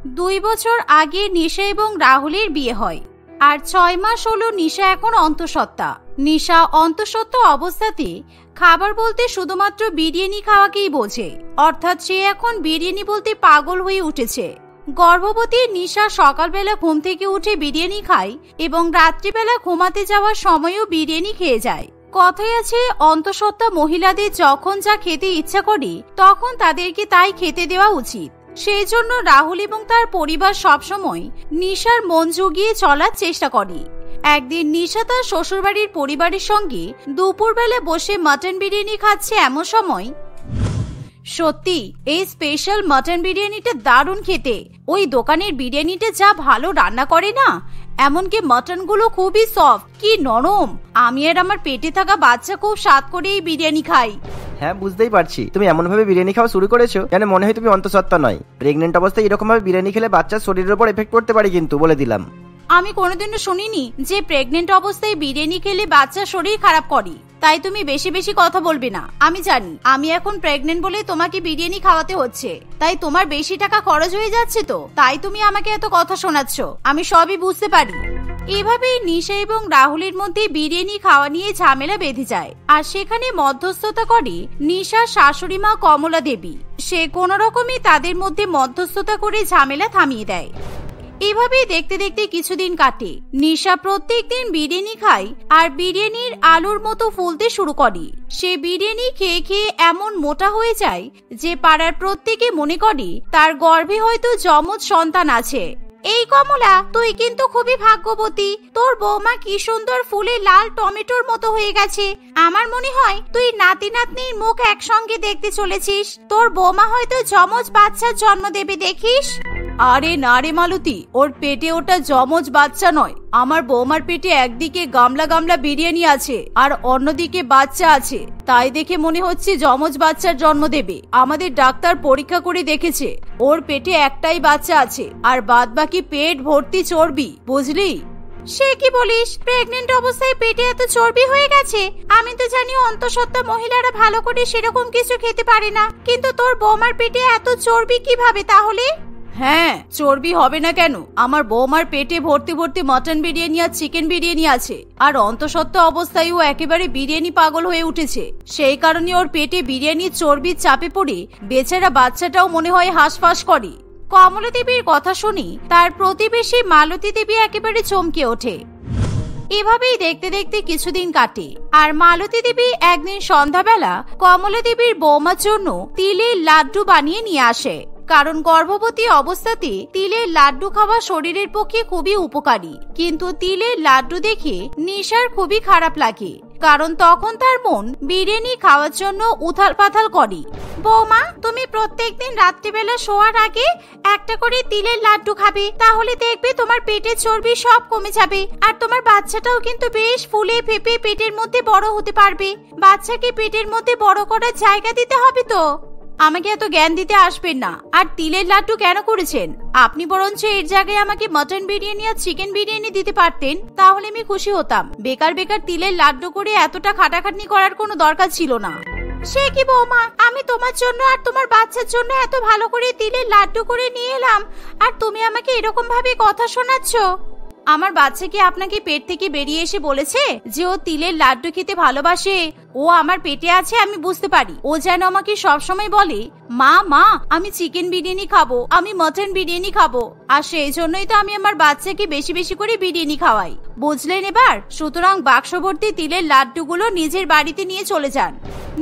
2 বছর আগে নিশা এবং রাহুলের বিয়ে হয় আর 6 মাস হলো নিশা এখন অন্তঃসত্ত্বা। নিশা অন্তঃসত্ত্বা অবস্থাতে খাবার বলতে শুধুমাত্র বিরিয়ানি খাওয়াকেই বোঝে, অর্থাৎ সে এখন বিরিয়ানি বলতে পাগল হয়ে উঠেছে। গর্ভবতী নিশা সকালবেলা ঘুম থেকে উঠে বিরিয়ানি খায় এবং রাত্রিবেলা ঘুমাতে যাওয়ার সময়ও বিরিয়ানি খেয়ে যায়। কথায় আছে, অন্তঃসত্ত্বা মহিলাদের যখন যা খেতে ইচ্ছা করে তখন তাদেরকে তাই খেতে দেওয়া উচিত। সেই জন্য রাহুল এবং তার পরিবার সবসময় নিশার মন জুগিয়ে চলার চেষ্টা করে। একদিন নিশা তার শ্বশুরবাড়ির পরিবারের সঙ্গে দুপুরবেলা বসে মাটন বিরিয়ানি খাচ্ছে। এমন সময়, সত্যি এই স্পেশাল মাটন বিরিয়ানিটা দারুণ খেতে। ওই দোকানের বিরিয়ানিটা যা ভালো রান্না করে না, এমনকি মাটন গুলো খুবই সফট, কি নরম। আমি আর আমার পেটে থাকা বাচ্চা খুব স্বাদ করে এই বিরিয়ানি খাই। হ্যাঁ, বুঝতেই পারছি তুমি এমন ভাবে বিরিয়ানি খাওয়া শুরু করেছো যেন মনে হয় তুমি অন্তঃসত্ত্বা নয়। প্রেগনেন্ট অবস্থায় এরকম ভাবে বিরিয়ানি খেলে বাচ্চার শরীরের উপর এফেক্ট করতে পারে, কিন্তু বলে দিলাম। আমি কোনোদিনও শুনিনি যে প্রেগনেন্ট অবস্থায় বিরিয়ানি খেলে বাচ্চার শরীর খারাপ করে। তাই তুমি বেশি বেশি কথা বলবে না। আমি জানি আমি এখন প্রেগনেন্ট বলে তোমাকে বিরিয়ানি খাওয়াতে হচ্ছে, তাই তোমার বেশি টাকা খরচ হয়ে যাচ্ছে, তো তাই তুমি আমাকে এত কথা শোনাচ্ছ। আমি সবই বুঝতে পারি। এভাবেই নিশা এবং রাহুলের মধ্যে বিরিয়ানি খাওয়া নিয়ে ঝামেলা বেঁধে যায়। আর সেখানে মধ্যস্থতা করে নিশার শাশুড়ি মা কমলা দেবী। সে কোনো রকমই তাদের মধ্যে মধ্যস্থতা করে ঝামেলা থামিয়ে দেয়। এভাবেই দেখতে দেখতে কিছুদিন কাটে। নিশা প্রত্যেকদিন বিরিয়ানি খায় আর বিরিয়ানির আলুর মতো ফুলতে শুরু করে। সে বিরিয়ানি খেয়ে খেয়ে এমন মোটা হয়ে যায় যে পাড়ার প্রত্যেকে মনে করে তার গর্ভে হয়তো যমজ সন্তান আছে। এই কমলা, তুই কিন্তু খুবই ভাগ্যবতী। তোর বৌমা কি সুন্দর ফুলে লাল টমেটোর মতো হয়ে গেছে। আমার মনে হয় তুই নাতি নাতনির মুখ একসঙ্গে দেখতে চলেছিস। তোর বৌমা হয়তো যমজ বাচ্চার জন্ম দেবে, দেখিস। আরে না রে মালতী, ওর পেটে ওটা যমজ বাচ্চা নয়। আমার বৌমার পেটে একদিকে গামলা গামলা বিরিয়ানি আছে আর অন্যদিকে বাচ্চা আছে, তাই দেখে মনে হচ্ছে যমজ বাচ্চার জন্ম দেবে। আমাদের ডাক্তার পরীক্ষা করে দেখেছে ওর পেটে একটাই বাচ্চা আছে আর বাদ বাকি পেট ভর্তি চর্বি, বুঝলি? সে কি বলিস? প্রেগনেন্ট অবস্থায় পেটে এত চর্বি হয়ে গেছে? আমি তো জানি অন্তঃসত্ত্বা মহিলারা ভালো করে সেরকম কিছু খেতে পারে না, কিন্তু তোর বৌমার পেটে এত চর্বি কিভাবে তাহলে? হ্যাঁ, চর্বি হবে না কেন? আমার বৌমার পেটে ভর্তি ভর্তি মটন বিরিয়ানি আর চিকেন বিরিয়ানি আছে। আর অন্তঃসত্ত্বা অবস্থায় ও একেবারে বিরিয়ানি পাগল হয়ে উঠেছে। সেই কারণে ওর পেটে বিরিয়ানির চর্বির চাপে পড়ে বেচারা বাচ্চাটাও মনে হয় হাঁসফাঁস করে। কমলা দেবীর কথা শুনি তার প্রতিবেশী মালতী দেবী একেবারে চমকে ওঠে। এভাবেই দেখতে দেখতে কিছুদিন কাটে আর মালতী দেবী একদিন সন্ধ্যাবেলা কমলা দেবীর বৌমার জন্য তিলের লাড্ডু বানিয়ে নিয়ে আসে। কারণ গর্ভবতী অবস্থাতে তিলের লাড্ডু খাওয়া শরীরের পক্ষে খুবই উপকারী। কিন্তু তিলের লাড্ডু দেখে নিশার খুবই খারাপ লাগে, কারণ তখন তার মন বিরিয়ানি খাওয়ার জন্য উথাল পাথাল করে। বৌমা, তুমি প্রত্যেকদিন রাত্রিবেলা শোয়ার আগে একটা করে তিলের লাড্ডু খাবে, তাহলে দেখবে তোমার পেটের চর্বি সব কমে যাবে। আর তোমার বাচ্চাটাও কিন্তু বেশ ফুলে ফেপে পেটের মধ্যে বড় হতে পারবে। বাচ্চাকে পেটের মধ্যে বড় করার জায়গা দিতে হবে তো। আমাকে এত জ্ঞান দিতে আসবেন না। আর তিলের লাড্ডু কেন করেছেন? আপনি বরঞ্চ এর জায়গায় আমাকে মটন বিরিয়ানি আর চিকেন বিরিয়ানি দিতে পারতেন, তাহলে আমি খুশি হতাম। বেকার বেকার তিলের লাড্ডু করে এতটা খাটাখাটনি করার কোনো দরকার ছিল না। সে কি বৌমা, আমি তোমার জন্য আর তোমার বাচ্চার জন্য এত ভালো করে তিলের লাড্ডু করে নিয়ে এলাম, আর তুমি আমাকে এরকম ভাবে কথা শোনাচ্ছ? আমার বাচ্চা কি আপনাকে পেট থেকে বেরিয়ে এসে বলেছে যে ও তিলের লাড্ডু খেতে ভালোবাসে? ও আমার পেটে আছে আমি বুঝতে পারি। ও যেন আমাকে সবসময় বলে, মা মা আমি চিকেন বিরিয়ানি খাবো, আমি মটন বিরিয়ানি খাবো। আর সেই জন্যই তো আমি আমার বাচ্চাকে বেশি বেশি করে বিরিয়ানি খাওয়াই, বুঝলেন এবার? সুতরাং বাক্স ভর্তি তিলের লাড্ডুগুলো নিজের বাড়িতে নিয়ে চলে যান।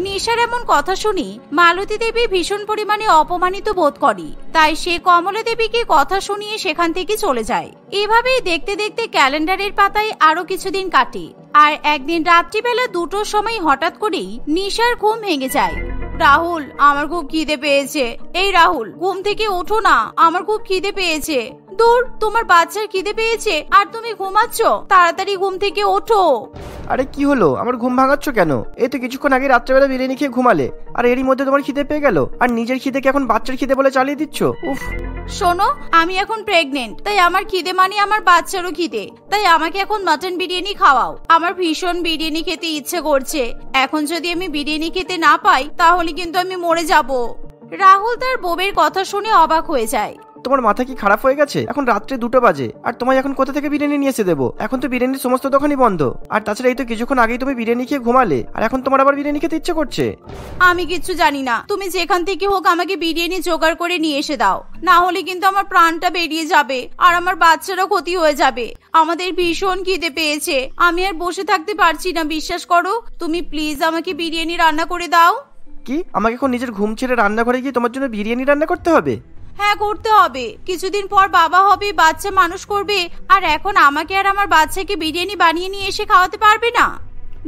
নিশার এমন কথা শুনি মালতী দেবী ভীষণ পরিমাণে অপমানিত বোধ করে, তাই সে কমলা দেবীকে কথা শুনিয়ে সেখান থেকে চলে যায়। এভাবেই দেখতে দেখতে ক্যালেন্ডারের পাতায় আরো কিছুদিন কাটে। আর একদিন রাত্রিবেলা 2টোর সময় হঠাৎ করেই নিশার ঘুম ভেঙে যায়। রাহুল, আমার খুব খিদে পেয়েছে। এই রাহুল, ঘুম থেকে ওঠো না, আমার খুব খিদে পেয়েছে। দূর, তোমার বাচ্চার খিদে পেয়েছে আর তুমি ঘুমাচ্ছ? তাড়াতাড়ি ঘুম থেকে ওঠো। আরে কি হলো, আমার ঘুম ভাঙাচ্ছ কেন? এই তো কিছুক্ষণ আগে রাত্রেবেলা বিরিয়ানি খেয়ে ঘুমালে, আর এরই মধ্যে তোমার খিদে পেয়ে গেল, আর নিজের খিদেকে এখন বাচ্চার খিদে বলে চালিয়ে দিচ্ছ। উফ। শোনো, আমি এখন প্রেগনেন্ট, তাই আমার খিদে মানে আমার বাচ্চারও খিদে। তাই আমাকে এখন মটন বিরিয়ানি খাওয়াও। আমার ভীষণ বিরিয়ানি খেতে ইচ্ছে করছে। এখন যদি আমি বিরিয়ানি খেতে না পাই তাহলে কিন্তু আমি মরে যাব। রাহুল তার বউয়ের কথা শুনে অবাক হয়ে যায়। তোমার মাথা কি খারাপ হয়ে গেছে? এখন রাত্রে 2টা বাজে, আর তোমায় এখন কোথা থেকে বিরিয়ানি নিয়ে এসে দেবো? এখন তো বিরিয়ানির সমস্ত দোকানই বন্ধ। আর তাছাড়া এই তো কিছুক্ষণ আগেই তুমি বিরিয়ানি খেয়ে ঘুমালে, আর এখন তোমার আবার বিরিয়ানি খেতে ইচ্ছে করছে? আমি কিচ্ছু জানি না, তুমি যেখান থেকে হোক আমাকে বিরিয়ানি জোগাড় করে নিয়ে এসে দাও, না হলে কিন্তু আমার প্রাণটা বেরিয়ে যাবে আর আমার বাচ্চারও ক্ষতি হয়ে যাবে। আমাদের ভীষণ খিদে পেয়েছে, আমি আর বসে থাকতে পারছি না, বিশ্বাস করো। তুমি প্লিজ আমাকে বিরিয়ানি রান্না করে দাও। কি, আমাকে এখন নিজের ঘুম ছেড়ে রান্নাঘরে গিয়ে তোমার জন্য বিরিয়ানি রান্না করতে হবে? হ্যাঁ, করতে হবে। কিছুদিন পর বাবা হবে, বাচ্চা মানুষ করবে, আর এখন আমাকে আর আমার বাচ্চাকে বিরিয়ানি বানিয়ে নিয়ে এসে খাওয়াতে পারবে না?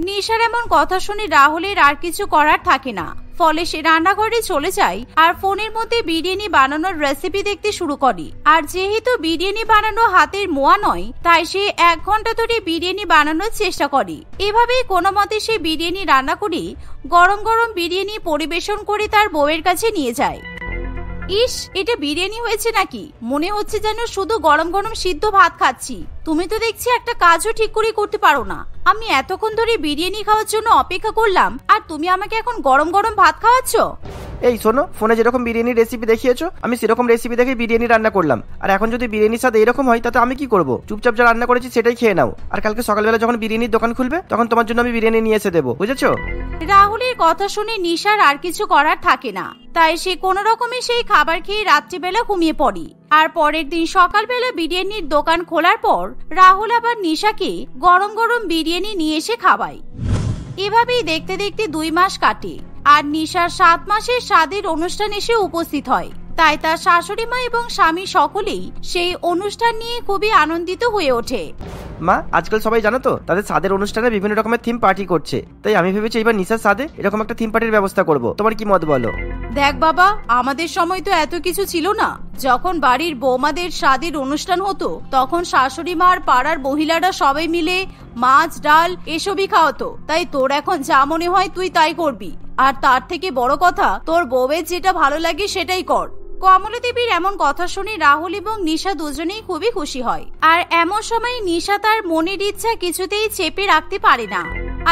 নিশার এমন কথা শুনে রাহুলের আর কিছু করার থাকে না, ফলে সে রান্নাঘরে চলে যায় আর ফোনের মধ্যে বিরিয়ানি বানানোর রেসিপি দেখতে শুরু করে। আর যেহেতু বিরিয়ানি বানানো হাতের মোয়া নয়, তাই সে 1 ঘন্টা ধরে বিরিয়ানি বানানোর চেষ্টা করে। এভাবেই কোনো মতে সে বিরিয়ানি রান্না করে গরম গরম বিরিয়ানি পরিবেশন করে তার বউয়ের কাছে নিয়ে যায়। ইস, এটা বিরিয়ানি হয়েছে নাকি? মনে হচ্ছে যেন শুধু গরম গরম সিদ্ধ ভাত খাচ্ছি। তুমি তো দেখছি একটা কাজও ঠিক করে করতে পারো না। আমি এতক্ষণ ধরে বিরিয়ানি খাওয়ার জন্য অপেক্ষা করলাম, আর তুমি আমাকে এখন গরম গরম ভাত খাওয়াচ্ছ? এই শোনো, ফোনে যেরকম বিরিয়ানির রেসিপি দেখিয়েছো, আমি সেরকম রেসিপি দেখে বিরিয়ানি রান্না করলাম। আর এখন যদি বিরিয়ানির স্বাদ এরকম হয়, তাতে আমি কি করব? চুপচাপ যা রান্না করেছি সেটাই খেয়ে নাও, আর কালকে সকালবেলা যখন বিরিয়ানির দোকান খুলবে তখন তোমার জন্য আমি বিরিয়ানি নিয়ে এসে দেবো, বুঝেছো? রাহুলের কথা শুনে নিশার আর কিছু করার থাকে না, তাই সে কোনো রকমে সেই খাবার খেয়ে রাত্রিবেলা ঘুমিয়ে পড়ে। আর পরের দিন সকালবেলা বিরিয়ানির দোকান খোলার পর রাহুল আবার নিশাকে গরম গরম বিরিয়ানি নিয়ে এসে খাওয়ায়। এভাবেই দেখতে দেখতে 2 মাস কাটে, আর নিশার 7 মাসের স্বাদের অনুষ্ঠান এসে উপস্থিত হয়। তাই তার শাশুড়ি মা এবং স্বামী সকলেই সেই অনুষ্ঠান নিয়ে খুবই আনন্দিত হয়ে ওঠে। মা, আজকাল সবাই জানো তো তাদের স্বাদের অনুষ্ঠানে বিভিন্ন রকমের থিম পার্টি করছে, তাই আমি ভেবেছি এবার নিশার স্বাদে এরকম একটা থিম পার্টির ব্যবস্থা করব। তোমার কি মত বলো? দেখ বাবা, আমাদের সময় তো এত কিছু ছিল না। যখন বাড়ির বৌমাদের স্বাদের অনুষ্ঠান হতো, তখন শাশুড়ি মা আর পাড়ার মহিলারা সবাই মিলে মাছ ডাল এসবই খাওয়াতো। তাই তোর এখন যা মনে হয় তুই তাই করবি, আর তার থেকে বড় কথা, তোর বউয়ের যেটা ভালো লাগে সেটাই কর। কমলা দেবীর এমন কথা শুনে রাহুল এবং নিশা দুজনেই খুবই খুশি হয়। আর এমন সময় নিশা তার মনের ইচ্ছা কিছুতেই চেপে রাখতে পারে না।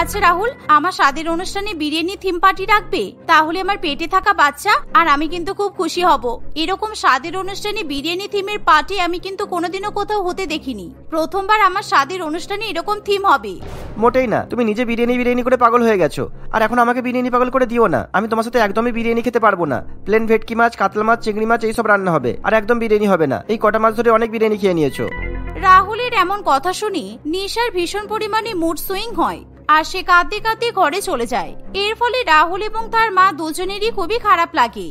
আচ্ছা রাহুল, আমার স্বাদের অনুষ্ঠানে বিরিয়ানি থিম পার্টি রাখবে? তাহলে আমার পেটে থাকা বাচ্চা আর আমি কিন্তু খুব খুশি হব। এরকম স্বাদের অনুষ্ঠানে বিরিয়ানি থিমের পার্টি আমি কিন্তু কোনোদিনও কোথাও হতে দেখিনি। প্রথমবার আমার স্বাদের অনুষ্ঠানে এরকম থিম হবে। মোটেই না, তুমি নিজে বিরিয়ানি করে পাগল হয়ে গেছো, আর এখন আমাকে বিরিয়ানি পাগল করে দিও না। আমি তোমার সাথে একদমই বিরিয়ানি খেতে পারবো না। প্লেন ভেটকি মাছ, কাতলা মাছ, চিংড়ি মাছ এইসব রান্না হবে, আর একদম বিরিয়ানি হবে না। এই কটা মাস ধরে অনেক বিরিয়ানি খেয়ে নিয়েছো। রাহুলের এমন কথা শুনে নিশার ভীষণ পরিমাণে মুড সুইং হয়, আর সে কাঁদতে কাঁদতে ঘরে চলে যায়। এর ফলে রাহুল এবং তার মা দুজনেরই খুবই খারাপ লাগে।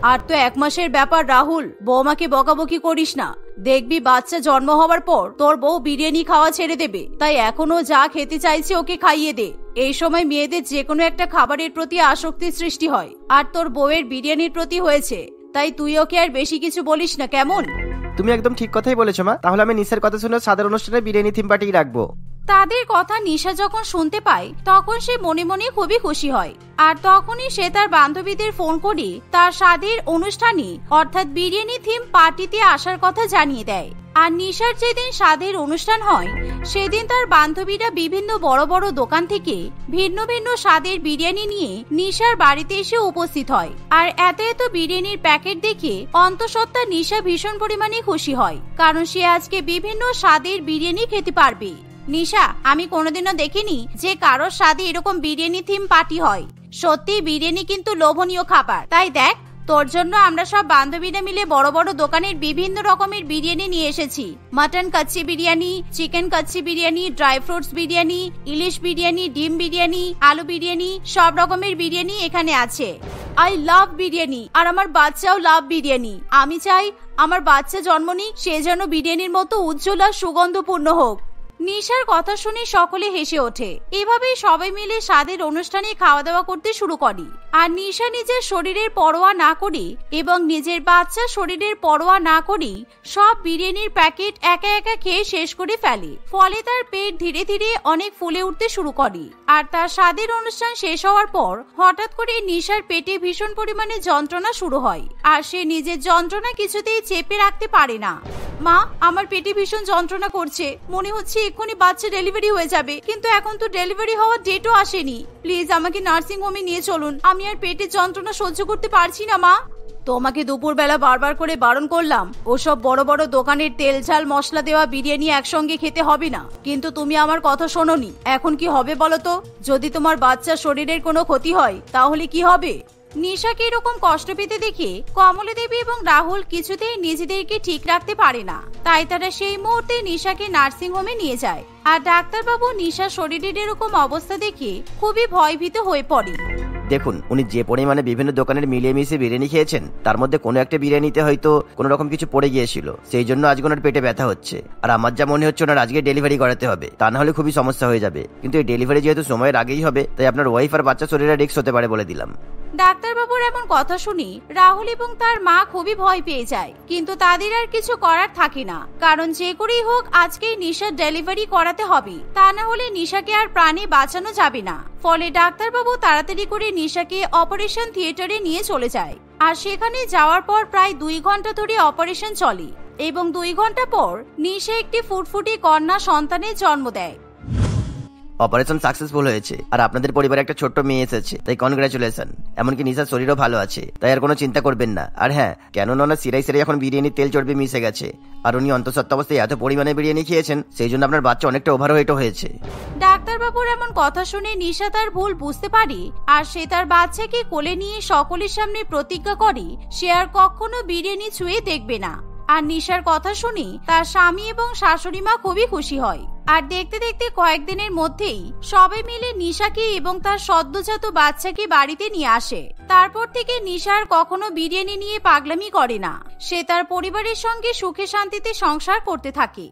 আর তো 1 মাসের ব্যাপার রাহুল, বৌমাকে বকাবকি করিস না। দেখবি বাচ্চা জন্ম হওয়ার পর তোর বউ বিরিয়ানি খাওয়া ছেড়ে দেবে, তাই এখনো যা খেতে চাইছে ওকে খাইয়ে দে। এই সময় মেয়েদের যে কোনো একটা খাবারের প্রতি আসক্তির সৃষ্টি হয়, আর তোর বউয়ের বিরিয়ানির প্রতি হয়েছে, তাই তুই ওকে আর বেশি কিছু বলিস না, কেমন? তুমি একদম ঠিক কথাই বলেছো মা। তাহলে আমি নিশার কথা শুনে সাধারণ অনুষ্ঠানে বিরিয়ানি থিম পার্টি রাখবো। তাদের কথা নিশা যখন শুনতে পায়, তখন সে মনে মনে খুবই খুশি হয়। আর তখনই সে তার বান্ধবীদের ফোন করে তার স্বাদের অনুষ্ঠানে অর্থাৎ বিরিয়ানি থিম পার্টিতে আসার কথা জানিয়ে দেয়। আর নিশার যেদিন স্বাদের অনুষ্ঠান হয়, সেদিন তার বান্ধবীরা বিভিন্ন বড় বড় দোকান থেকে ভিন্ন ভিন্ন স্বাদের বিরিয়ানি নিয়ে নিশার বাড়িতে এসে উপস্থিত হয়। আর এত এত বিরিয়ানির প্যাকেট দেখে অন্তঃসত্ত্বা নিশা ভীষণ পরিমাণে খুশি হয়, কারণ সে আজকে বিভিন্ন স্বাদের বিরিয়ানি খেতে পারবে। নিশা, আমি কোনোদিনও দেখিনি যে কারোর স্বাদে এরকম বিরিয়ানি থিম পার্টি হয়। সত্যি বিরিয়ানি কিন্তু লোভনীয় খাবার। তাই দেখ, তোর জন্য আমরা সব বান্ধবীরা মিলে বড় বড় দোকানের বিভিন্ন রকমের বিরিয়ানি নিয়ে এসেছি। Mutton kacchi biryani, chicken kacchi biryani, dry fruits biryani, ইলিশ বিরিয়ানি, ডিম বিরিয়ানি, আলু বিরিয়ানি, সব রকমের বিরিয়ানি এখানে আছে। আই লাভ বিরিয়ানি, আর আমার বাচ্চাও লাভ বিরিয়ানি। আমি চাই আমার বাচ্চা জন্ম নিক, সে যেন বিরিয়ানির মতো উজ্জ্বল আর সুগন্ধপূর্ণ হোক। নিশার কথা শুনে সকলে হেসে ওঠে। এভাবেই সবাই মিলে স্বাদের অনুষ্ঠানে খাওয়া দাওয়া করতে শুরু করে। আর নিশা নিজের শরীরের পরোয়া না করে এবং নিজের বাচ্চা শরীরের পরোয়া না করে সব বিরিয়ানির প্যাকেট একা একা খেয়ে শেষ করে ফেলে। ফলে তার পেট ধীরে ধীরে অনেক ফুলে উঠতে শুরু করে। আর তার স্বাদের অনুষ্ঠান শেষ হওয়ার পর হঠাৎ করে নিশার পেটে ভীষণ পরিমাণে যন্ত্রণা শুরু হয়, আর সে নিজের যন্ত্রণা কিছুতেই চেপে রাখতে পারে না। মা, আমার পেটে ভীষণ যন্ত্রণা করছে, মনে হচ্ছে এক্ষুনি বাচ্চা ডেলিভারি হয়ে যাবে, কিন্তু এখন তো ডেলিভারি হওয়ার ডেটও আসেনি। প্লিজ আমাকে নার্সিং হোমে নিয়ে চলুন, আমি আর পেটের যন্ত্রণা সহ্য করতে পারছি না মা। তোমাকে দুপুরবেলা বারবার করে বারণ করলাম ওসব বড় বড় দোকানের তেল ঝাল মশলা দেওয়া বিরিয়ানি একসঙ্গে খেতে হবে না, কিন্তু তুমি আমার কথা শোনোনি। এখন কি হবে বলো তো? যদি তোমার বাচ্চার শরীরের কোনো ক্ষতি হয় তাহলে কি হবে? নিশাকে এরকম কষ্ট পেতে দেখে কমলা দেবী এবং রাহুল কিছুতেই নিজেদেরকে ঠিক রাখতে পারে না। তাই তারা সেই মুহূর্তে নিশাকে নার্সিং হোমে নিয়ে যায়। আর ডাক্তারবাবু নিশার শরীরের এরকম অবস্থা দেখে খুবই ভয়ভীত হয়ে পড়ে। দেখুন, উনি যে পরিমাণে বিভিন্ন দোকানের মিলিয়ে মিশিয়ে বিরিয়ানি খেয়েছেন, তার মধ্যে কোনো একটা বিরিয়ানিতে হয়তো কোনো রকম কিছু পড়ে গিয়েছিল, সেই জন্য আজকে ওনার পেটে ব্যথা হচ্ছে। আর আমার যা মনে হচ্ছে ওনার আজকে ডেলিভারি করাতে হবে, তা না হলে খুবই সমস্যা হয়ে যাবে। কিন্তু এই ডেলিভারি যেহেতু সময়ের আগেই হবে, তাই আপনার ওয়াইফ আর বাচ্চা শরীরে রিস্ক হতে পারে বলে দিলাম। ডাক্তারবাবুর এমন কথা শুনি রাহুল এবং তার মা খুবই ভয় পেয়ে যায়, কিন্তু তাদের আর কিছু করার থাকে না, কারণ যে করেই হোক আজকেই নিশার ডেলিভারি করাতে হবে, তা না হলে নিশাকে আর প্রাণে বাঁচানো যাবে না। ফলে ডাক্তারবাবু তাড়াতাড়ি করে নিশাকে অপারেশন থিয়েটারে নিয়ে চলে যায়। আর সেখানে যাওয়ার পর প্রায় 2 ঘন্টা ধরে অপারেশন চলে এবং 2 ঘন্টা পর নিশা একটি ফুটফুটে কন্যা সন্তানের জন্ম দেয়। অপারেশন সাকসেসফুল হয়েছে আর আপনাদের পরিবারে একটা ছোট্ট মেয়ে এসেছে, তাই কনগ্রাচুলেশন। এমনকি নিশার শরীরও ভালো আছে, তাই আর কোনো চিন্তা করবেন না। আর হ্যাঁ, কেননা ওনার সিরাই এখন বিরিয়ানির তেল চর্বি মিশে গেছে, আর উনি অন্তঃসত্ত্বা অবস্থায় এত পরিমাণে বিরিয়ানি খেয়েছেন, সেই জন্য আপনার বাচ্চা অনেকটা ওভারওয়েটও হয়েছে। ডাক্তারবাবুর এমন কথা শুনে নিশা তার ভুল বুঝতে পারে আর সে তার বাচ্চাকে কোলে নিয়ে সকলের সামনে প্রতিজ্ঞা করে সে আর কখনো বিরিয়ানি ছুঁয়ে দেখবে না। আর নিশার কথা শুনে তার স্বামী এবং শাশুড়ি মা খুবই খুশি হয়। আর দেখতে দেখতে কয়েকদিনের মধ্যেই সবাই মিলে নিশাকে এবং তার সদ্যজাত বাচ্চাকে বাড়িতে নিয়ে আসে। তারপর থেকে নিশা আর কখনো বিরিয়ানি নিয়ে পাগলামি করে না, সে তার পরিবারের সঙ্গে সুখে শান্তিতে সংসার করতে থাকে।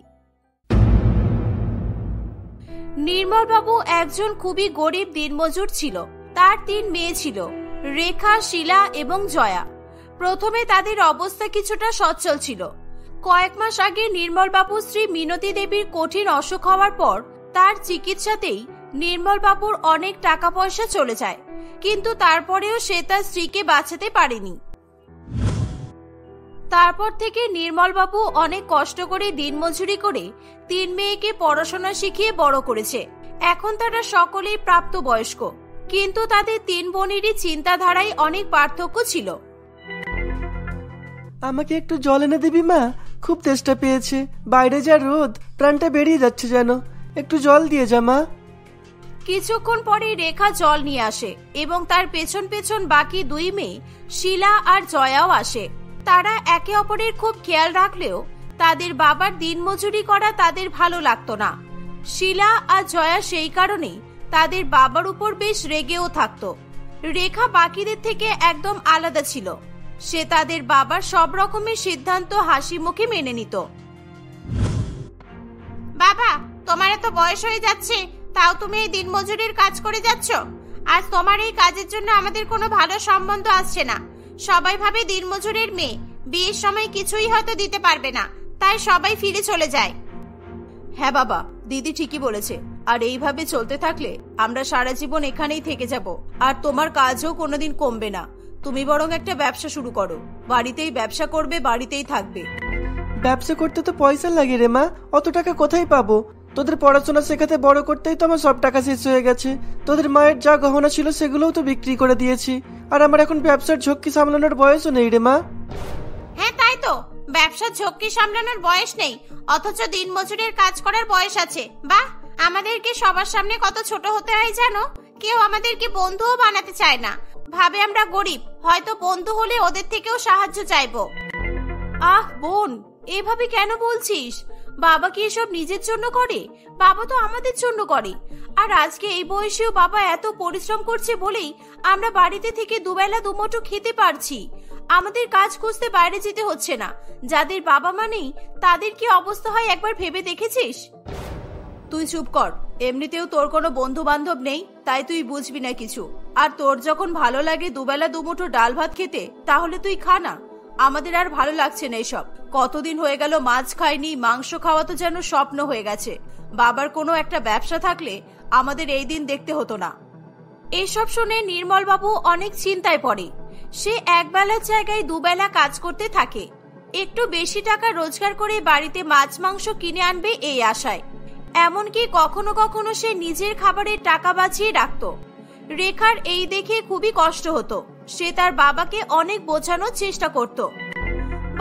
নির্মল বাবু একজন খুবই গরিব দিনমজুর ছিল। তার 3 মেয়ে ছিল, রেখা, শিলা এবং জয়া। প্রথমে তাদের অবস্থা কিছুটা সচ্ছল ছিল। কয়েক মাস আগে নির্মল বাবুর স্ত্রী মিনতি দেবীর কঠিন অসুখ হওয়ার পর তার চিকিৎসাতেই নির্মল বাবুর অনেক টাকা পয়সা চলে যায়, কিন্তু তারপরেও সে তার স্ত্রীকে বাঁচাতে পারেনি। তারপর থেকে নির্মল বাবু অনেক কষ্ট করে দিনমজুরি করে 3 মেয়েকে পড়াশোনা শিখিয়ে বড় করেছে। এখন তারা সকলেই প্রাপ্তবয়স্ক, কিন্তু তাদের 3 বোনেরই চিন্তাধারায় অনেক পার্থক্য ছিল। আমাকে একটু জল এনে দিবি মা? খুব তেষ্টা পেয়েছে, বাইরে যা রোদ, প্রাণটা বেরিয়ে যাচ্ছে যেন। একটু জল দিয়ে যা মা। কিছুক্ষণ পরে রেখা জল নিয়ে আসে এবং তার পেছন পেছন বাকি 2 মেয়ে শিলা আর জয়াও আসে। তারা একে অপরের খুব খেয়াল রাখলেও তাদের বাবার দিনমজুরি করা তাদের ভালো লাগতো না। শিলা আর জয়া সেই কারণে তাদের বাবার উপর বেশ রেগেও থাকতো। রেখা বাকিদের থেকে একদম আলাদা ছিল, সে তাদের বাবার সব রকমের সিদ্ধান্ত হাসি মুখে মেনে নিত। বাবা, তোমার এত বয়স হয়ে যাচ্ছে, তাও তুমি এই দিনমজুরির কাজ করে যাচ্ছ। আজ তোমার এই কাজের জন্য আমাদের কোনো ভালো সম্বন্ধ আসছে না। সবাই ভাবে দিনমজুরের মেয়ে, বিয়ের সময় কিছুই হয়তো দিতে পারবে না, তাই সবাই ফিরে চলে যায়। হ্যাঁ বাবা, দিদি ঠিকই বলেছে। আর এইভাবে চলতে থাকলে আমরা সারা জীবন এখানেই থেকে যাব, আর তোমার কাজও কোনোদিন কমবে না। তুমি বরং একটা ব্যবসা শুরু করো, বাড়িতেই ব্যবসা করবে, বাড়িতেই থাকবে। ব্যবসা করতে তো পয়সা লাগে রে মা, অত টাকা কোথায় পাবো? তোদের পড়াশোনা শেখাতে বড় করতেই তো আমার সব টাকা শেষ হয়ে গেছে। তোদের মায়ের যা গহনা ছিল সেগুলোও তো বিক্রি করে দিয়েছি, আর আমার এখন ব্যবসার ঝক্কি সামলানোর বয়সও নেই রে মা। হ্যাঁ তাই তো, ব্যবসার ঝক্কি সামলানোর বয়স নেই, অথচ দিনমজুরের কাজ করার বয়স আছে। বাহ, আমাদেরকে সবার সামনে কত ছোট হতে হয় জানো? কেউ আমাদেরকে বন্ধুও বানাতে চায় না, ভাবে আমরা গরিব, হয়তো বন্ধু হলে ওদের থেকেও সাহায্য চাইবো। আহ বোন, এভাবে কেন বলছিস? বাবা কি এসব নিজের জন্য করে? বাবা তো আমাদের জন্য করে। আর আজকে এই বয়সেও বাবা এত পরিশ্রম করছে বলেই আমরা বাড়িতে থেকে দুবেলা দুমুঠো খেতে পারছি। আমাদের কাজ খুঁজতে বাইরে যেতে হচ্ছে না। যাদের বাবা মা নেই তাদের কি অবস্থা হয় একবার ভেবে দেখেছিস? তুই চুপ কর, এমনিতেও তোর কোনো বন্ধু বান্ধব নেই, তাই তুই বুঝবি না কিছু। আর তোর যখন ভালো লাগে দুবেলা দুমুঠো ডাল ভাত খেতে, তাহলে তুই খা না। আমাদের আর ভালো লাগছে না এসব। কতদিন হয়ে গেল মাছ খাইনি, মাংস খাওয়া তো যেন স্বপ্ন হয়ে গেছে। বাবার কোনো একটা ব্যবসা থাকলে আমাদের এই দিন দেখতে হতো না। এসব শুনে নির্মল বাবু অনেক চিন্তায় পড়ে। সে একবেলার জায়গায় দুবেলা কাজ করতে থাকে, একটু বেশি টাকা রোজগার করে বাড়িতে মাছ মাংস কিনে আনবে এই আশায়। এমনকি কখনো কখনো সে নিজের খাবারের টাকা বাঁচিয়ে রাখত। রেখার এই দেখে খুবই কষ্ট হতো, সে তার বাবাকে অনেক বোঝানোর চেষ্টা করত।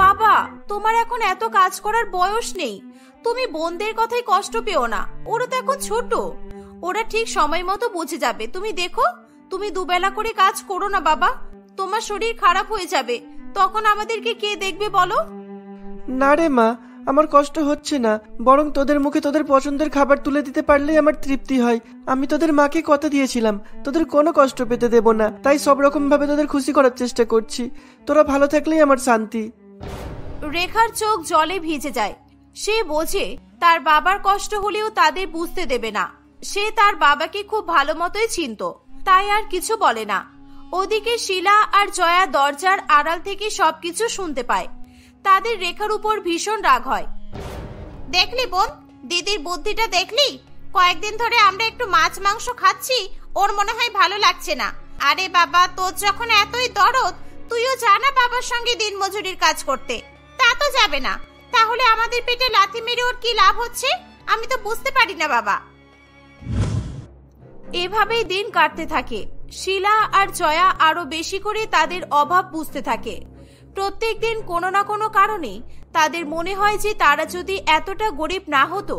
বাবা, তোমার এখন এত কাজ করার বয়স নেই, তুমি বোনদের কথাই কষ্ট পেও না, ওরা তো এখন ছোট, ওরা ঠিক সময় মতো বুঝে যাবে। তুমি দেখো, তুমি দুবেলা করে কাজ করো না বাবা, তোমার শরীর খারাপ হয়ে যাবে, তখন আমাদেরকে কে দেখবে বলো? না রে মা, আমার কষ্ট হচ্ছে না, বরং তোদের মুখে তোদের পছন্দের খাবার তুলে দিতে পারলেই আমার তৃপ্তি হয়। আমি তোদের মাকে কথা দিয়েছিলাম তোদের কোনো কষ্ট পেতে দেব না, তাই সব রকম ভাবে তোদের খুশি করার চেষ্টা করছি। তোরা ভালো থাকলেই আমার শান্তি। রেখার চোখ জলে ভিজে যায়। সে বোঝে তার বাবার কষ্ট হলেও তাদের বুঝতে দেবে না। সে তার বাবাকে খুব ভালো মতোই চিনত, তাই আর কিছু বলে না। ওদিকে শিলা আর জয়া দরজার আড়াল থেকে সবকিছু শুনতে পায়। তাদের রেখার উপর ভীষণ রাগ হয়। দেখলি বোন, দিদির বুদ্ধিটা দেখলি? কয়েকদিন ধরে আমরা একটু মাছ মাংস খাচ্ছি, ওর মনে হয় ভালো লাগছে না। আরে বাবা, তোর যখন এতই দরদ, তুইও জানা বাবার সঙ্গে দিনমজুরির কাজ করতে। তা তো যাবে না, তাহলে আমাদের পেটে লাথি মেরে ওর কি লাভ হচ্ছে আমি তো বুঝতে পারি না বাবা। এভাবেই দিন কাটতে থাকে। শিলা আর জয়া আরো বেশি করে তাদের অভাব বুঝতে থাকে। প্রত্যেক দিন কোনো না কোনো কারণে তাদের মনে হয় যে তারা যদি এতটা গরিব না হতো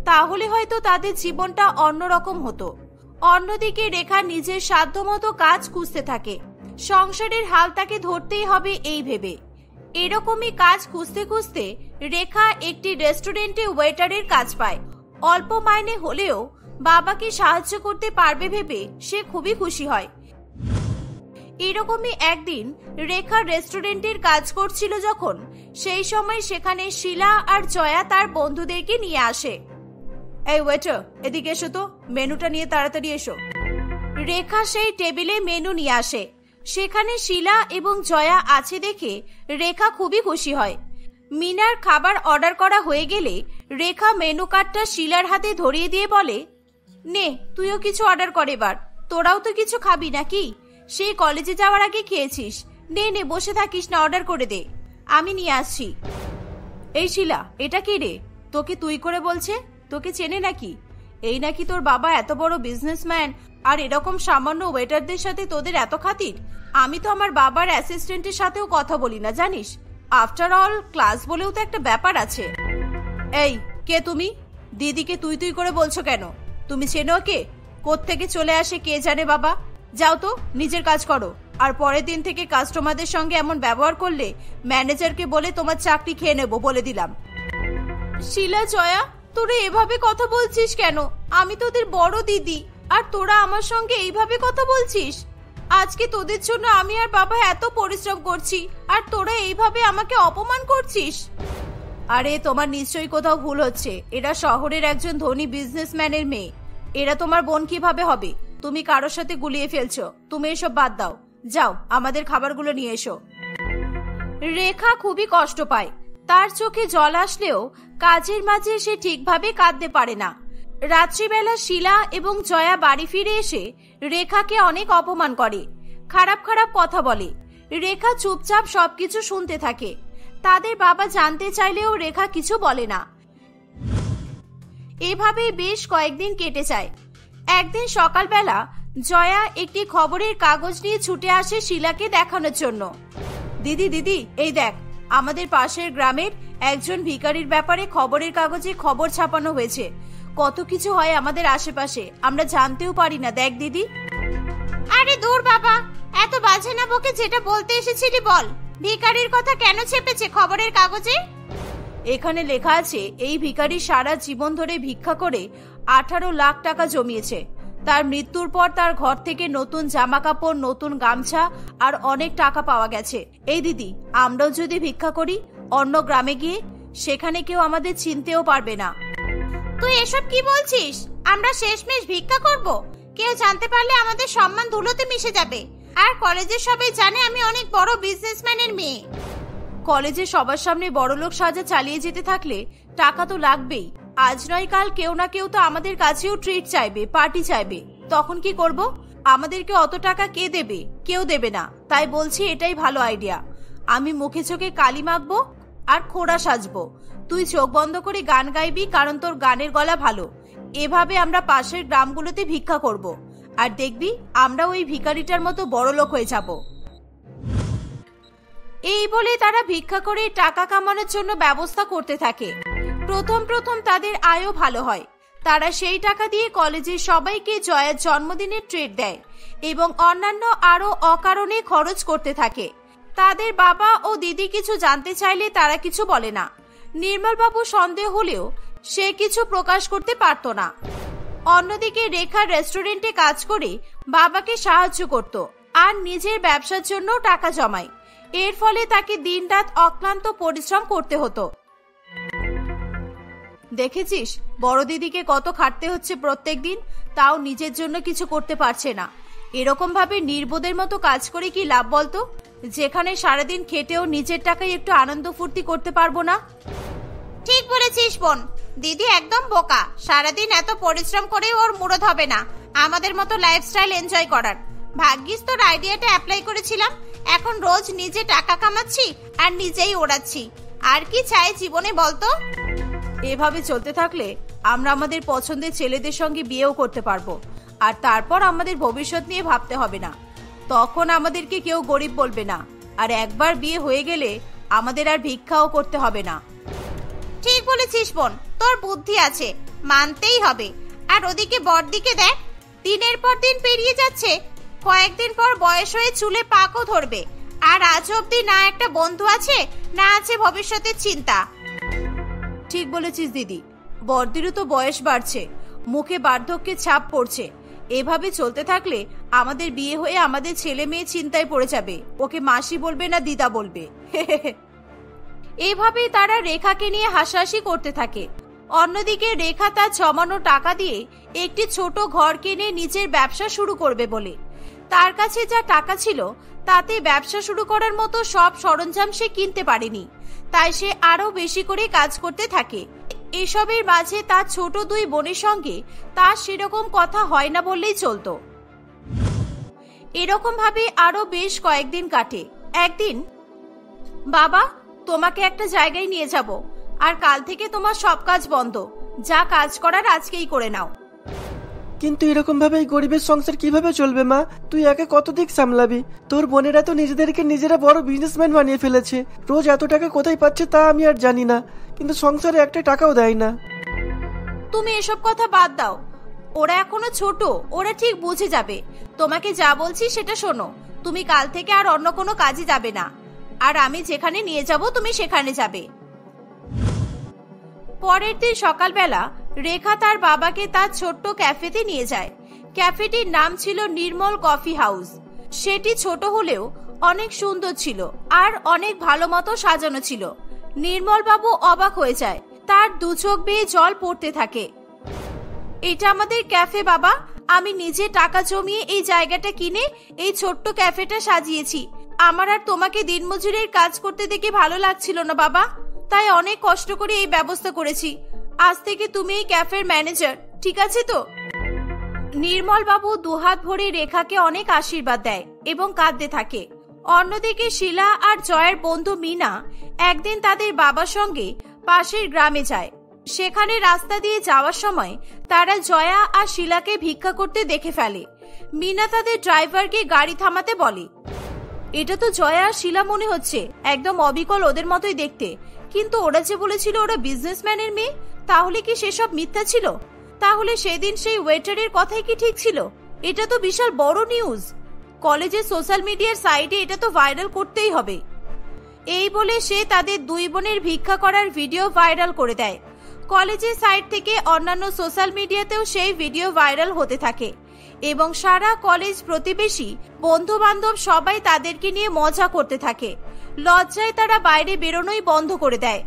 তাহলে হয়তো তাদের জীবনটা অন্যরকম হতো। অন্যদিকে রেখা নিজের সাধ্যমতো কাজ খুঁজতে থাকে। সংসারের হাল তাকে ধরতেই হবে এই ভেবে। এরকমই কাজ খুঁজতে খুঁজতে রেখা একটি রেস্টুরেন্টে ওয়েটারের কাজ পায়। অল্প মাইনে হলেও বাবাকে সাহায্য করতে পারবে ভেবে সে খুবই খুশি হয়। এরকমই একদিন রেখা রেস্টুরেন্টের কাজ করছিল যখন, সেই সময় সেখানে শিলা আর জয়া তার বন্ধুদেরকে নিয়ে আসে। এই ওয়েটার, এদিকে এসো তো, মেনুটা নিয়ে তাড়াতাড়ি এসো। রেখা সেই টেবিলে মেনু নিয়ে আসে। সেখানে শিলা এবং জয়া আছে দেখে রেখা খুবই খুশি হয়। মিনার খাবার অর্ডার করা হয়ে গেলে রেখা মেনু কার্ডটা শিলার হাতে ধরিয়ে দিয়ে বলে, নে তুইও কিছু অর্ডার কর এবার, তোরাও তো কিছু খাবি নাকি? সেই কলেজে যাওয়ার আগে খেয়েছিস, নে নে বসে থাকিস না, অর্ডার করে দে, আমি নিয়ে আসছি। এই শিলা, এটা কি রে? তোকে তুই করে বলছে, তোকে চেনে নাকি? এই নাকি তোর বাবা এত বড় বিজনেসম্যান, আর এরকম সামান্য ওয়েটারদের সাথে তোদের এত খাতির? আমি তো আমার বাবার অ্যাসিস্ট্যান্টের সাথেও কথা বলি না জানিস। আফটার অল ক্লাস বলেও তো একটা ব্যাপার আছে। এই কে তুমি? দিদিকে তুই তুই করে বলছো কেন? তুমি চেনো কে? কোত্থেকে চলে আসে কে জানে বাবা। যাও তো নিজের কাজ করো, আর পরের দিন থেকে কাস্টমারদের সঙ্গে এমন ব্যবহার করলে ম্যানেজারকে বলে তোমার চাকরি খেয়ে নেবো বলে দিলাম। শিলা, জয়া, তোরা এভাবে কথা বলছিস কেন? আমি তোদের বড় দিদি, আর তোরা আমার সঙ্গে এইভাবে কথা বলছিস? আজকে তোদের জন্য আমি আর বাবা এত পরিশ্রম করছি, আর তোরা এইভাবে আমাকে অপমান করছিস। আরে তোমার নিশ্চয়ই কোথাও ভুল হচ্ছে, এরা শহরের একজন ধনী বিজনেসম্যানের মেয়ে, এরা তোমার বোন কিভাবে হবে? তুমি কারোর সাথে গুলিয়ে ফেলছো। তুমি এসব বাদ দাও, যাও আমাদের খাবারগুলো নিয়ে এসো। রেখা খুবই কষ্ট পায়। তার চোখে জল আসলেও কাজের মাঝে সে ঠিকভাবে কাঁদতে পারে না। রাত্রিবেলা শিলা এবং জয়া বাড়ি ফিরে এসে রেখাকে অনেক অপমান করে, খারাপ খারাপ কথা বলে। রেখা চুপচাপ সবকিছু শুনতে থাকে। তাদের বাবা জানতে চাইলেও রেখা কিছু বলে না। এভাবে বেশ কয়েকদিন কেটে যায়। একদিন সকালবেলা জয়া একটি খবরের কাগজ নিয়ে ছুটে আসে শিলাকে দেখানোর জন্য। দিদি দিদি, এই দেখ, আমাদের পাশের গ্রামের একজন ভিখারির ব্যাপারে খবরের কাগজে খবর ছাপানো হয়েছে। কত কিছু হয় আমাদের আশেপাশে, আমরা জানতেও পারি না। দেখ দিদি। আরে দূর বাবা, এত বাজে না বকে, যেটা বলতে এসেছিলি বল। ভিখারির কথা কেন ছেপেছে খবরের কাগজে? এখানে লেখা আছে এই ভিখারি সারা জীবন ধরে ভিক্ষা করে 18 লাখ টাকা জমিয়েছে। তার মৃত্যুর পর তার ঘর থেকে নতুন জামা কাপড়, নতুন গামছা আর অনেক টাকা পাওয়া গেছে। এই দিদি, আমরাও যদি ভিক্ষা করি অন্য গ্রামে গিয়ে, সেখানে কেউ আমাদের চিনতেও পারবে না। তুই এসব কি বলছিস? আমরা শেষমেশ ভিক্ষা করব? কেউ জানতে পারলে আমাদের সম্মান ধুলোতে মিশে যাবে। আর কলেজের সবাই জানে আমি অনেক বড় বিজনেসম্যানের মেয়ে। কলেজে সবার সামনে বড়লোক সাজা চালিয়ে যেতে থাকলে টাকা তো লাগবেই। আজ নয় কাল কেউ না কেউ তো আমাদের কাছেও ট্রিট চাইবে, পার্টি চাইবে। তখন কি করব? আমাদেরকে অত টাকা কে দেবে? কেউ দেবে না। তাই বলছি এটাই ভালো আইডিয়া। আমি মুখে চোখে কালি মাখবো আর খোড়া সাজবো। তুই চোখ বন্ধ করে গান গাইবি, কারণ তোর গানের গলা ভালো। এভাবে আমরা পাশের গ্রামগুলোতে ভিক্ষা করব, আর দেখবি আমরা ওই ভিখারিটার মতো বড় লোক হয়ে যাব। এই বলে তারা ভিক্ষা করে টাকা কামানোর জন্য ব্যবস্থা করতে থাকে। প্রথম প্রথম তাদের আয়ও ভালো হয়। তারা সেই টাকা দিয়ে কলেজের সবাইকে জয়ার জন্মদিনের ট্রিট দেয় এবং অন্যান্য আরো অকারণে খরচ করতে থাকে। তাদের বাবা ও দিদি কিছু জানতে চাইলে তারা কিছু বলে না। নির্মলবাবু সন্দেহ হলেও সে কিছু প্রকাশ করতে পারত না। অন্যদিকে রেখা রেস্টুরেন্টে কাজ করে বাবাকে সাহায্য করত আর নিজের ব্যবসার জন্য টাকা জমায়। এর ফলে তাকে দিনরাত অক্লান্ত পরিশ্রম করতে হতো। দেখেছিস বড় দিদিকে কত খাটতে হচ্ছে প্রত্যেক দিন, তাও নিজের জন্য কিছু করতে পারছে না। এরকম ভাবে নির্বোধের মতো কাজ করে কি লাভ বলতো, যেখানে সারাদিন খেটেও নিজের টাকায় একটু আনন্দ ফুর্তি করতে পারবো না। ঠিক বলেছিস বোন, দিদি একদম বোকা। সারাদিন এত পরিশ্রম করে ওর মুরদ হবে না আমাদের মতো লাইফস্টাইল এনজয় করার। ভাগ্যিস তোর আইডিয়াটা অ্যাপ্লাই করেছিলাম, এখন রোজ নিজে টাকা কামাচ্ছি আর নিজেই ওড়াচ্ছি। আর কি চাই জীবনে বলতো? এভাবে চলতে থাকলে আমরা আমাদের পছন্দের ছেলেদের সঙ্গে বিয়েও করতে পারবো, আর তারপর আমাদের ভবিষ্যৎ নিয়ে ভাবতে হবে না। তখন আমাদেরকে কেউ গরিব বলবে না, আর একবার বিয়ে হয়ে গেলে আমাদের আর ভিক্ষাও করতে হবে না। ঠিক বলেছিস বোন, তোর বুদ্ধি আছে, মানতেই হবে। আর ওদিকে বড়দিকে দেখ, দিনের পর দিন পেরিয়ে যাচ্ছে, কয়েকদিন পর বয়স হয়ে চুলে পাকও ধরবে, আর আজ অব্দি না একটা বন্ধু আছে না আছে ভবিষ্যতের চিন্তা। ঠিক বলেছিস দিদি, বড়দিরও তো বয়স বাড়ছে, মুখে বার্ধক্যের ছাপ পড়ছে। এভাবে চলতে থাকলে আমাদের বিয়ে হয়ে আমাদের ছেলে মেয়ে চিন্তায় পড়ে যাবে, ওকে মাসি বলবে না দিদা বলবে। এভাবেই তারা রেখাকে নিয়ে হাসাহাসি করতে থাকে। অন্যদিকে রেখা তার জমানো টাকা দিয়ে একটি ছোট ঘর কিনে নিজের ব্যবসা শুরু করবে বলে। তার কাছে যা টাকা ছিল তাতে ব্যবসা শুরু করার মতো সব সরঞ্জাম সে কিনতে পারেনি, তাই সে আরো বেশি করে কাজ করতে থাকে। এসবের মাঝে তার ছোট দুই বোনের সঙ্গে তার সেরকম কথা হয় না বললেই চলতো। এরকম ভাবে আরো বেশ কয়েকদিন কাটে। একদিন, বাবা তোমাকে একটা জায়গায় নিয়ে যাব, আর কাল থেকে তোমার সব কাজ বন্ধ, যা কাজ করার আজকেই করে নাও। কিন্তু এরকম ভাবে এই গরিবের সংসার কিভাবে চলবে মা? তুই একে কত দিক সামলাবি? তোর বোনেরা তো নিজেদেরকে নিজেরা বড় বিজনেসম্যান বানিয়ে ফেলেছে, রোজ এত টাকা কোথায় পাচ্ছে তা আমি আর জানি না, কিন্তু সংসারে একটা টাকাও দেয় না। তুমি এসব কথা বাদ দাও, ওরা এখনো ছোট, ওরা ঠিক বুঝে যাবে। তোমাকে যা বলছি সেটা শোনো, তুমি কাল থেকে আর অন্য কোনো কাজে যাবে না, আর আমি যেখানে নিয়ে যাব তুমি সেখানে যাবে। পরের দিন সকালবেলা রেখা তার বাবাকে তার ছোট্ট ক্যাফেতে নিয়ে যায়। ক্যাফেটির নাম ছিল নির্মল কফি হাউস। সেটি ছোট হলেও অনেক সুন্দর ছিল আর অনেক ভালো মতো সাজানো ছিল। নির্মল বাবু অবাক হয়ে যায়, তার দু চোখ বেয়ে জল পড়তে থাকে। এটা আমাদের ক্যাফে বাবা, আমি নিজে টাকা জমিয়ে এই জায়গাটা কিনে এই ছোট্ট ক্যাফেটা সাজিয়েছি। আমার আর তোমাকে দিনমজুরের কাজ করতে দেখে ভালো লাগছিল না বাবা, তাই অনেক কষ্ট করে এই ব্যবস্থা করেছি। আজ থেকে তুমি এই ক্যাফের ম্যানেজার, ঠিক আছে তো? নির্মল বাবু দুহাত ভরে রেখাকে অনেক আশীর্বাদ দেয় এবং কাঁদতে থাকে। অন্যদিকে শিলা আর জয়ের বন্ধু মিনা একদিন তাদের বাবার সঙ্গে পাশের গ্রামে যায়। সেখানে রাস্তা দিয়ে যাওয়ার সময় তারা জয়া আর শিলাকে ভিক্ষা করতে দেখে ফেলে। মিনা তাদের ড্রাইভারকে গাড়ি থামাতে বলে। এটা তো জয়া আর শিলা মনে হচ্ছে, একদম অবিকল ওদের মতোই দেখতে, কিন্তু ওরা যে বলেছিল ওরা বিজনেসম্যানের মেয়ে, তাহলে কি সেসব মিথ্যা ছিল? তাহলে সেদিন সেই ওয়েটারের কথাই কি ঠিক ছিল? এটা তো বিশাল বড় নিউজ, কলেজের সোশ্যাল মিডিয়ার সাইটে এটা তো ভাইরাল করতেই হবে। এই বলে সে তাদের দুই বোনের ভিক্ষা করার ভিডিও ভাইরাল করে দেয়। কলেজের সাইট থেকে অন্যান্য সোশ্যাল মিডিয়াতেও সেই ভিডিও ভাইরাল হতে থাকে এবং সারা কলেজ, প্রতিবেশী, বন্ধু বান্ধব সবাই তাদেরকে নিয়ে মজা করতে থাকে। লজ্জায় তারা বাইরে বেরোনোই বন্ধ করে দেয়।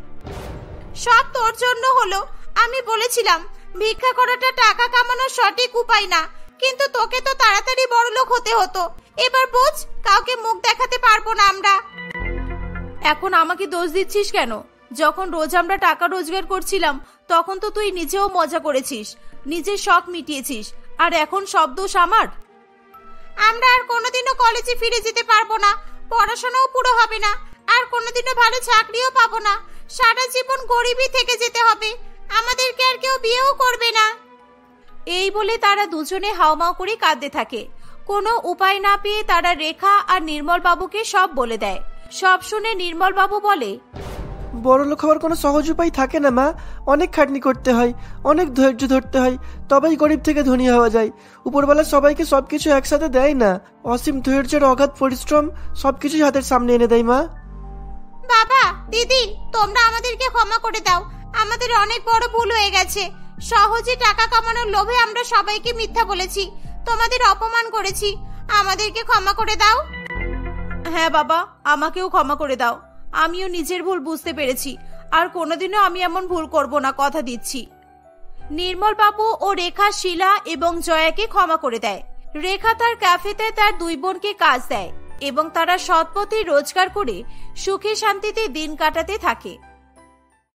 সব তোর জন্য হলো, আমি বলেছিলাম ভিক্ষা করাটা টাকা কামানোর সঠিক উপায় না, কিন্তু তোকে তো তাড়াতাড়ি বড়লোক হতে হতো। এবার বুঝ, কাউকে মুখ দেখাতে পারবো না আমরা। এখন আমাকে দোষ দিচ্ছিস কেন? যখন রোজ আমরা টাকা রোজগার করছিলাম তখন তো তুই নিজেও মজা করেছিস, নিজের শখ মিটিয়েছিস, আর এখন সব দোষ আমার? আমরা আর কোনোদিনও কলেজে ফিরে যেতে পারবো না, পড়াশোনাও পুরো হবে না, আর কোনোদিনও ভালো চাকরিও পাবো না। সারা জীবন গরিবই থেকে যেতে হবে, আমাদেরকে আর কেউ বিয়েও করবে না। এই বলে তারা দুজনে হাওমাও করে কাঁদতে থাকে। কোনো উপায় না পেয়ে তারা রেখা আর নির্মল বাবুকে সব বলে দেয়। সব শুনে নির্মল বাবু বলে, বড় লোক হওয়ার কোনো সহজ উপায় থাকে না মা। অনেক খাটনি করতে হয়, অনেক ধৈর্য ধরতে হয়, তবেই গরিব থেকে ধনী হওয়া যায়। উপরওয়ালা সবাইকে সবকিছু একসাথে দেয় না। অসীম ধৈর্যের অগাধ পরিশ্রম সবকিছুই হাতের সামনে এনে দেয় মা। বাবা, দিদি, তোমরা আমাদেরকে ক্ষমা করে দাও। আমাদের অনেক বড় ভুল হয়ে গেছে। সহজে টাকা কামানোর লোভে আমরা সবাইকে মিথ্যা বলেছি, তোমাদের অপমান করেছি। আমাদেরকে ক্ষমা করে দাও। হ্যাঁ বাবা, আমাকেও ক্ষমা করে দাও। আমিও নিজের ভুল বুঝতে পেরেছি, আর কোনোদিনও আমি এমন ভুল করব না, কথা দিচ্ছি। নির্মল বাবু ও রেখা শিলা এবং জয়াকে ক্ষমা করে দেয়। রেখা তার ক্যাফেতে তার দুই বোনকে কাজ দেয় এবং তারা সৎ পথে রোজগার করে সুখে শান্তিতে দিন কাটাতে থাকে।